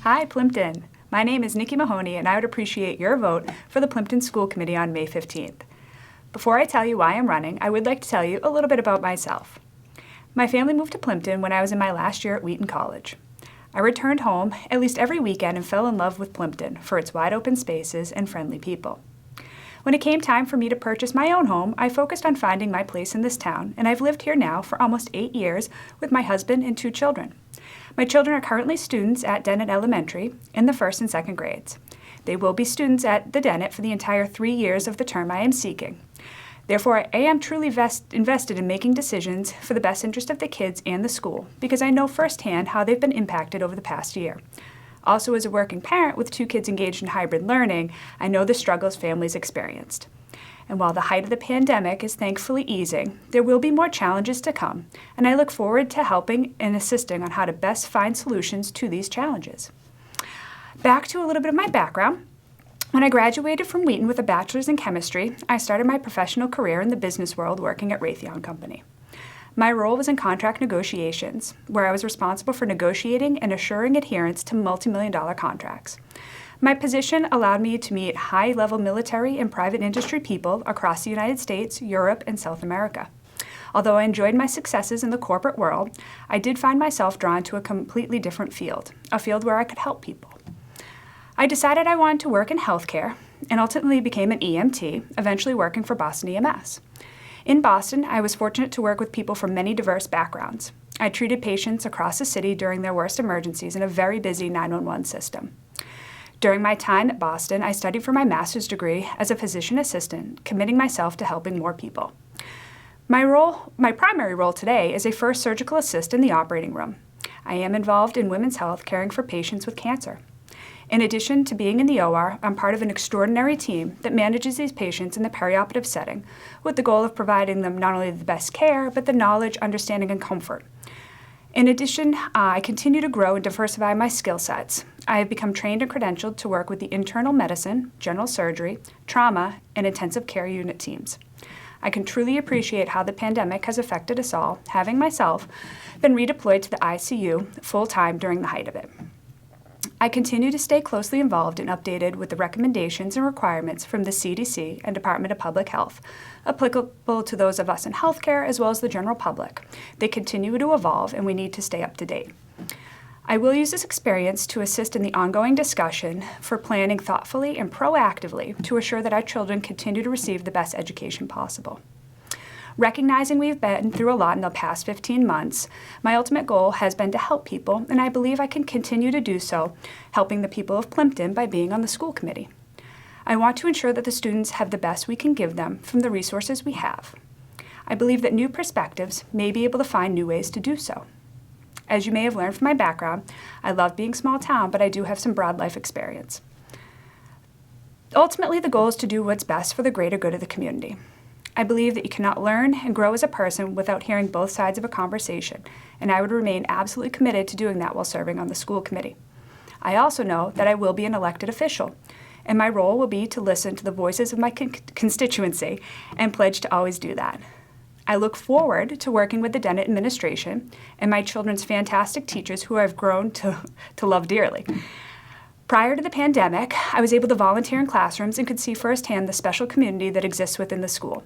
Hi, Plympton. My name is Nikki Mahoney, and I would appreciate your vote for the Plympton School Committee on May 15th. Before I tell you why I'm running, I would like to tell you a little bit about myself. My family moved to Plympton when I was in my last year at Wheaton College. I returned home at least every weekend and fell in love with Plympton for its wide open spaces and friendly people. When it came time for me to purchase my own home, I focused on finding my place in this town, and I've lived here now for almost 8 years with my husband and 2 children. My children are currently students at Dennett Elementary in the 1st and 2nd grades. They will be students at the Dennett for the entire 3 years of the term I am seeking. Therefore, I am truly invested in making decisions for the best interest of the kids and the school because I know firsthand how they've been impacted over the past year. Also, as a working parent with 2 kids engaged in hybrid learning, I know the struggles families experienced. And while the height of the pandemic is thankfully easing, there will be more challenges to come, and I look forward to helping and assisting on how to best find solutions to these challenges. Back to a little bit of my background. When I graduated from Wheaton with a bachelor's in chemistry, I started my professional career in the business world working at Raytheon Company. My role was in contract negotiations, where I was responsible for negotiating and assuring adherence to multi-million-dollar contracts. My position allowed me to meet high-level military and private industry people across the United States, Europe, and South America. Although I enjoyed my successes in the corporate world, I did find myself drawn to a completely different field, a field where I could help people. I decided I wanted to work in healthcare and ultimately became an EMT, eventually working for Boston EMS. In Boston, I was fortunate to work with people from many diverse backgrounds. I treated patients across the city during their worst emergencies in a very busy 911 system. During my time at Boston, I studied for my master's degree as a physician assistant, committing myself to helping more people. My primary role today is a first surgical assist in the operating room. I am involved in women's health, caring for patients with cancer. In addition to being in the OR, I'm part of an extraordinary team that manages these patients in the perioperative setting with the goal of providing them not only the best care, but the knowledge, understanding, and comfort. In addition, I continue to grow and diversify my skill sets. I have become trained and credentialed to work with the internal medicine, general surgery, trauma, and intensive care unit teams. I can truly appreciate how the pandemic has affected us all, having myself been redeployed to the ICU full-time during the height of it. I continue to stay closely involved and updated with the recommendations and requirements from the CDC and Department of Public Health, applicable to those of us in healthcare as well as the general public. They continue to evolve, and we need to stay up to date. I will use this experience to assist in the ongoing discussion for planning thoughtfully and proactively to assure that our children continue to receive the best education possible. Recognizing we've been through a lot in the past 15 months, my ultimate goal has been to help people, and I believe I can continue to do so, helping the people of Plympton by being on the school committee. I want to ensure that the students have the best we can give them from the resources we have. I believe that new perspectives may be able to find new ways to do so. As you may have learned from my background, I love being small town, but I do have some broad life experience. Ultimately, the goal is to do what's best for the greater good of the community. I believe that you cannot learn and grow as a person without hearing both sides of a conversation, and I would remain absolutely committed to doing that while serving on the school committee. I also know that I will be an elected official, and my role will be to listen to the voices of my constituency and pledge to always do that. I look forward to working with the Dennett administration and my children's fantastic teachers who I've grown to love dearly. Prior to the pandemic, I was able to volunteer in classrooms and could see firsthand the special community that exists within the school.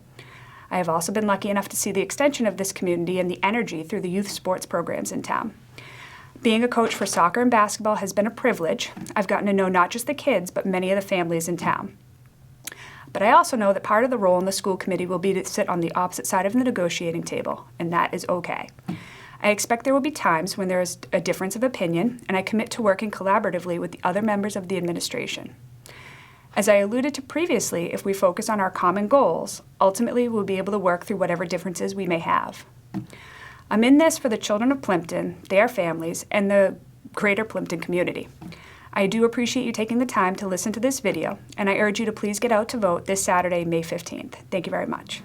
I have also been lucky enough to see the extension of this community and the energy through the youth sports programs in town. Being a coach for soccer and basketball has been a privilege. I've gotten to know not just the kids, but many of the families in town. But I also know that part of the role in the school committee will be to sit on the opposite side of the negotiating table, and that is okay. I expect there will be times when there is a difference of opinion, and I commit to working collaboratively with the other members of the administration. As I alluded to previously, if we focus on our common goals, ultimately we'll be able to work through whatever differences we may have. I'm in this for the children of Plympton, their families, and the greater Plympton community. I do appreciate you taking the time to listen to this video, and I urge you to please get out to vote this Saturday, May 15th. Thank you very much.